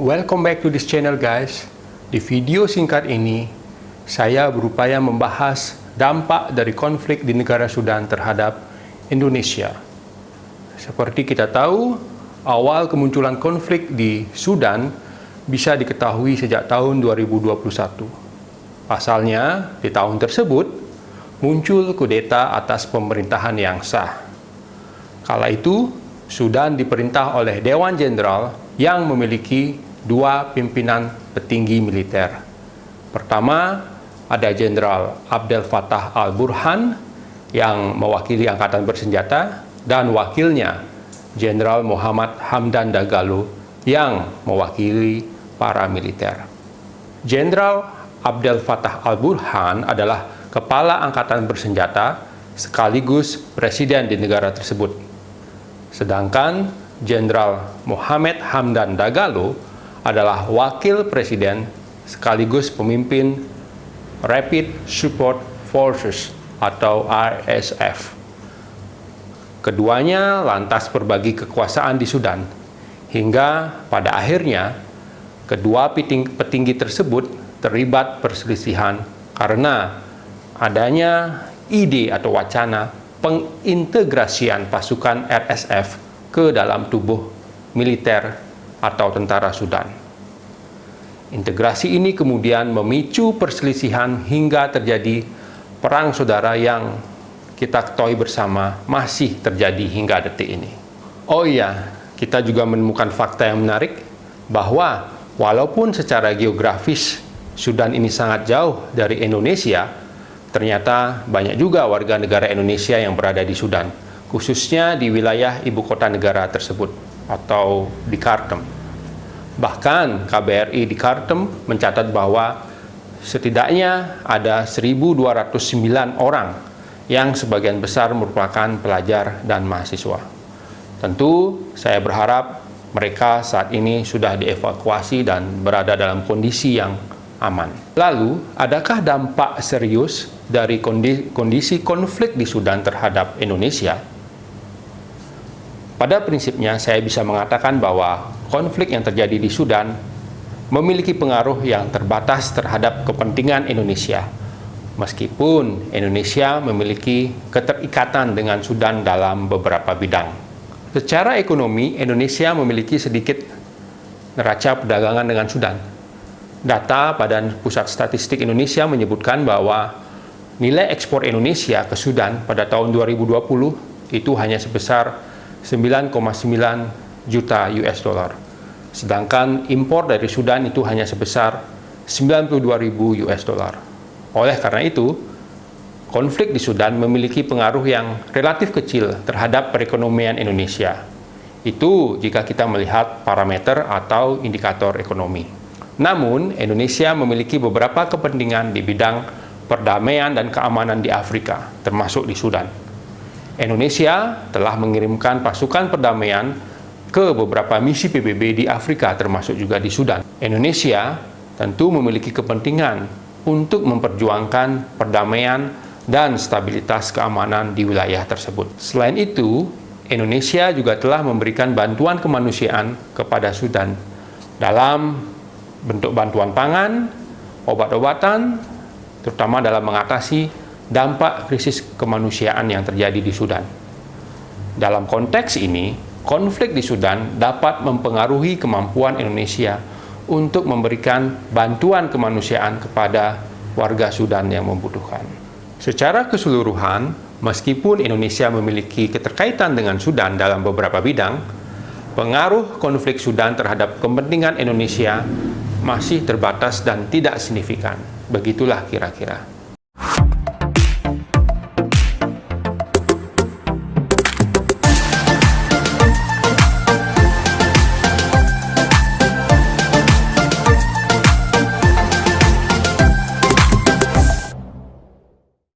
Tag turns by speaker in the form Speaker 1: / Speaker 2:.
Speaker 1: Welcome back to this channel guys. Di video singkat ini, saya berupaya membahas dampak dari konflik di negara Sudan terhadap Indonesia. Seperti kita tahu, awal kemunculan konflik di Sudan bisa diketahui sejak tahun 2021. Pasalnya, di tahun tersebut, muncul kudeta atas pemerintahan yang sah. Kala itu, Sudan diperintah oleh Dewan Jenderal yang memiliki dua pimpinan petinggi militer. Pertama, ada Jenderal Abdel Fattah al-Burhan yang mewakili angkatan bersenjata dan wakilnya Jenderal Muhammad Hamdan Dagalo yang mewakili para militer. Jenderal Abdel Fattah al-Burhan adalah kepala angkatan bersenjata sekaligus presiden di negara tersebut. Sedangkan Jenderal Muhammad Hamdan Dagalo adalah wakil presiden sekaligus pemimpin Rapid Support Forces atau RSF. Keduanya lantas berbagi kekuasaan di Sudan, hingga pada akhirnya kedua petinggi tersebut terlibat perselisihan karena adanya ide atau wacana pengintegrasian pasukan RSF ke dalam tubuh militer atau tentara Sudan. Integrasi ini kemudian memicu perselisihan hingga terjadi perang saudara yang kita ketahui bersama masih terjadi hingga detik ini. Oh iya, kita juga menemukan fakta yang menarik bahwa walaupun secara geografis Sudan ini sangat jauh dari Indonesia, ternyata banyak juga warga negara Indonesia yang berada di Sudan, khususnya di wilayah ibu kota negara tersebut atau di Khartoum. Bahkan KBRI di Khartoum mencatat bahwa setidaknya ada 1.209 orang yang sebagian besar merupakan pelajar dan mahasiswa. Tentu saya berharap mereka saat ini sudah dievakuasi dan berada dalam kondisi yang aman. Lalu, adakah dampak serius dari kondisi konflik di Sudan terhadap Indonesia? Pada prinsipnya, saya bisa mengatakan bahwa konflik yang terjadi di Sudan memiliki pengaruh yang terbatas terhadap kepentingan Indonesia, meskipun Indonesia memiliki keterikatan dengan Sudan dalam beberapa bidang. Secara ekonomi, Indonesia memiliki sedikit neraca perdagangan dengan Sudan. Data Badan Pusat Statistik Indonesia menyebutkan bahwa nilai ekspor Indonesia ke Sudan pada tahun 2020 itu hanya sebesar 9,9 juta US dollar. Sedangkan impor dari Sudan itu hanya sebesar 92.000 US dollar. Oleh karena itu, konflik di Sudan memiliki pengaruh yang relatif kecil terhadap perekonomian Indonesia. Itu jika kita melihat parameter atau indikator ekonomi. Namun, Indonesia memiliki beberapa kepentingan di bidang perdamaian dan keamanan di Afrika, termasuk di Sudan. Indonesia telah mengirimkan pasukan perdamaian ke beberapa misi PBB di Afrika, termasuk juga di Sudan. Indonesia tentu memiliki kepentingan untuk memperjuangkan perdamaian dan stabilitas keamanan di wilayah tersebut. Selain itu, Indonesia juga telah memberikan bantuan kemanusiaan kepada Sudan dalam bentuk bantuan pangan, obat-obatan, terutama dalam mengatasi dampak krisis kemanusiaan yang terjadi di Sudan. Dalam konteks ini, konflik di Sudan dapat mempengaruhi kemampuan Indonesia untuk memberikan bantuan kemanusiaan kepada warga Sudan yang membutuhkan. Secara keseluruhan, meskipun Indonesia memiliki keterkaitan dengan Sudan dalam beberapa bidang, pengaruh konflik Sudan terhadap kepentingan Indonesia masih terbatas dan tidak signifikan. Begitulah kira-kira.